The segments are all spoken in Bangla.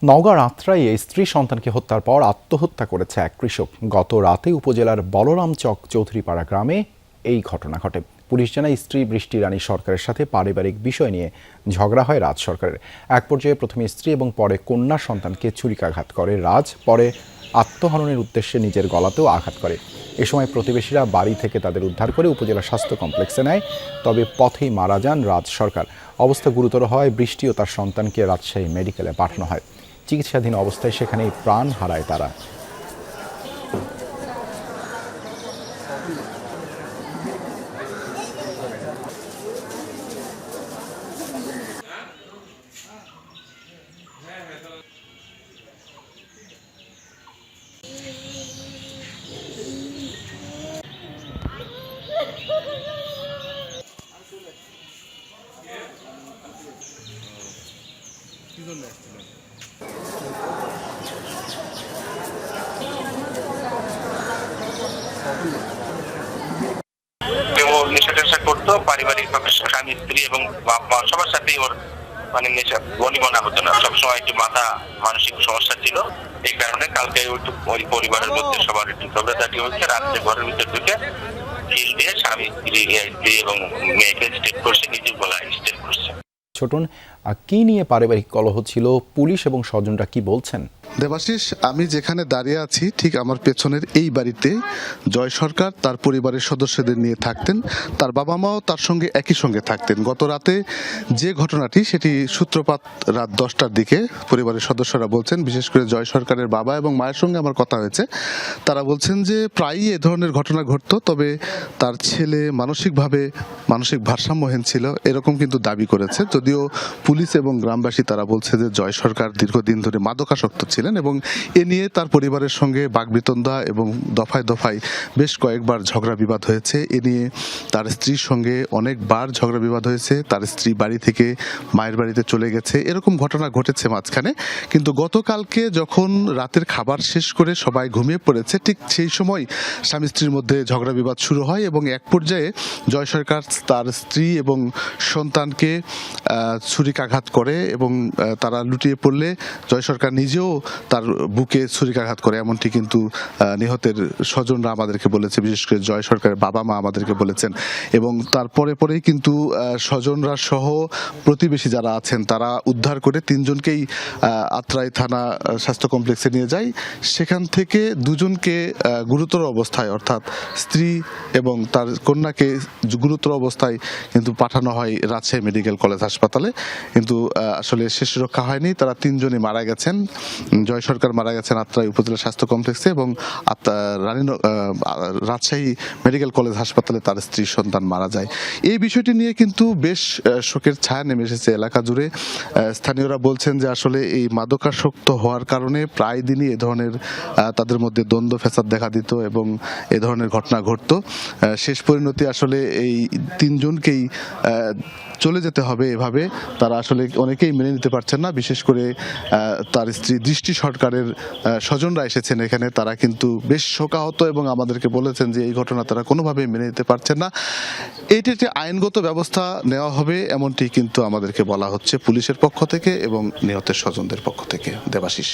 নওগাঁর আত্রাইয়ে স্ত্রী সন্তানকে হত্যার পর আত্মহত্যা করেছে এক কৃষক। গত রাতে উপজেলার বলরাম চক চৌধুরীপাড়া গ্রামে এই ঘটনা ঘটে। পুলিশ জানায় স্ত্রী বৃষ্টি রানী সরকারের সাথে পারিবারিক বিষয় নিয়ে ঝগড়া হয় রাজ সরকারের। এক পর্যায়ে প্রথমে স্ত্রী এবং পরে কন্যা সন্তানকে ছুরিকাঘাত করে রাজ, পরে আত্মহননের উদ্দেশ্যে নিজের গলাতেও আঘাত করে। এ সময় প্রতিবেশীরা বাড়ি থেকে তাদের উদ্ধার করে উপজেলা স্বাস্থ্য কমপ্লেক্সে নেয়, তবে পথেই মারা যান রাজ সরকার। অবস্থা গুরুতর হয় বৃষ্টি ও তার সন্তানকে রাজশাহী মেডিকেলে পাঠানো হয়। চিকিৎসাধীন অবস্থায় সেখানেই প্রাণ হারায় তারা। নেশা টেশা করতো, পারিবারিক ভাবে স্বামী স্ত্রী এবং বাপ মা সবার সাথেই ওর মানে নেশা বনিবনা হতো না, সবসময় একটু মাথা মানসিক সমস্যা ছিল। এই কারণে কালকে ওই পরিবারের মধ্যে সবার একটু ঝগড়াঝাটি হচ্ছে। রাত্রে ঘরের ভিতর ঢুকে ঢিল দিয়ে স্বামী স্ত্রী এবং মেয়েকে স্টেপ করছে, নিজের গলায় স্টেপ করছে। ছোটন, কি নিয়ে পারিবারিক কলহ ছিল, পুলিশ এবং স্বজনরা কি বলছেন? দেবাশিস, আমি যেখানে দাঁড়িয়ে আছি ঠিক আমার পেছনের এই বাড়িতে জয় সরকার তার পরিবারের সদস্যদের নিয়ে থাকতেন। তার বাবা মাও তার সঙ্গে একই সঙ্গে থাকতেন। গত রাতে যে ঘটনাটি সেটি সূত্রপাত রাত 10টার দিকে পরিবারের সদস্যরা বলছেন, বিশেষ করে জয় সরকারের বাবা এবং মায়ের সঙ্গে আমার কথা হয়েছে। তারা বলছেন যে প্রায়ই এ ধরনের ঘটনা ঘটতো, তবে তার ছেলে মানসিক ভারসাম্যহীন ছিল এরকম কিন্তু দাবি করেছে। যদিও পুলিশ এবং গ্রামবাসী তারা বলছে যে জয় সরকার দীর্ঘদিন ধরে মাদকাসক্ত ছিলেন এবং এ নিয়ে তার পরিবারের সঙ্গে বাকবিতণ্ডা এবং দফায় দফায় বেশ কয়েকবার ঝগড়া বিবাদ হয়েছে। এ নিয়ে তার স্ত্রীর সঙ্গে অনেকবার ঝগড়া বিবাদ হয়েছে। তার স্ত্রী বাড়ি থেকে মায়ের বাড়িতে চলে গেছে, এরকম ঘটনা ঘটেছে মাঝখানে। কিন্তু গতকালকে যখন রাতের খাবার শেষ করে সবাই ঘুমিয়ে পড়েছে, ঠিক সেই সময় স্বামী স্ত্রীর মধ্যে ঝগড়া বিবাদ শুরু হয় এবং এক পর্যায়ে জয় সরকার তার স্ত্রী এবং সন্তানকে ছুরিকাঘাত করে এবং তারা লুটিয়ে পড়লে জয় সরকার নিজেও তার বুকে ছুরিকাঘাত করে, এমনটি কিন্তু নিহতের স্বজনরা আমাদেরকে বলেছে, বিশেষ করে জয় সরকারের বাবা মা আমাদেরকে বলেছেন। এবং তারপরে পরেই কিন্তু স্বজনরা সহ প্রতিবেশী যারা আছেন তারা উদ্ধার করে তিনজনকেই আত্রাই থানা স্বাস্থ্য কমপ্লেক্সে নিয়ে যায়। সেখান থেকে দুজনকে গুরুতর অবস্থায়, অর্থাৎ স্ত্রী এবং তার কন্যাকে গুরুতর অবস্থায় কিন্তু পাঠানো হয় রাজশাহী মেডিকেল কলেজ হাসপাতালে। কিন্তু আসলে শেষ রক্ষা হয়নি, তারা তিনজনই মারা গেছেন। জয় সরকার মারা গেছেন আত্রাই উপজেলা স্বাস্থ্য কমপ্লেক্সে এবং রাজশাহী মেডিকেল কলেজ হাসপাতালে তার স্ত্রী সন্তান মারা যায়। এই বিষয়টি নিয়ে কিন্তু বেশ শোকের ছায়া নেমে এসেছে এলাকা জুড়ে। স্থানীয়রা বলছেন যে আসলে এই মাদকাসক্ত হওয়ার কারণে প্রায় দিনই এ ধরনের তাদের মধ্যে দ্বন্দ্ব ফ্যাসাদ দেখা দিত এবং এ ধরনের ঘটনা ঘটত। শেষ পরিণতি আসলে এই তিনজনকেই চলে যেতে হবে এভাবে তারা আসলে অনেকেই মেনে নিতে পারছেন না। বিশেষ করে তার স্ত্রী দৃষ্টি সরকারের স্বজনরা এসেছেন এখানে, তারা কিন্তু বেশ শোকাহত এবং আমাদেরকে বলেছেন যে এই ঘটনা তারা কোনোভাবেই মেনে নিতে পারছেন না। এইটিতে আইনগত ব্যবস্থা নেওয়া হবে এমনটি কিন্তু আমাদেরকে বলা হচ্ছে পুলিশের পক্ষ থেকে এবং নিহতের স্বজনদের পক্ষ থেকে। দেবাশিস।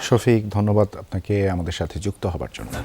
শফিক, ধন্যবাদ আপনাকে আমাদের সাথে যুক্ত হবার জন্য।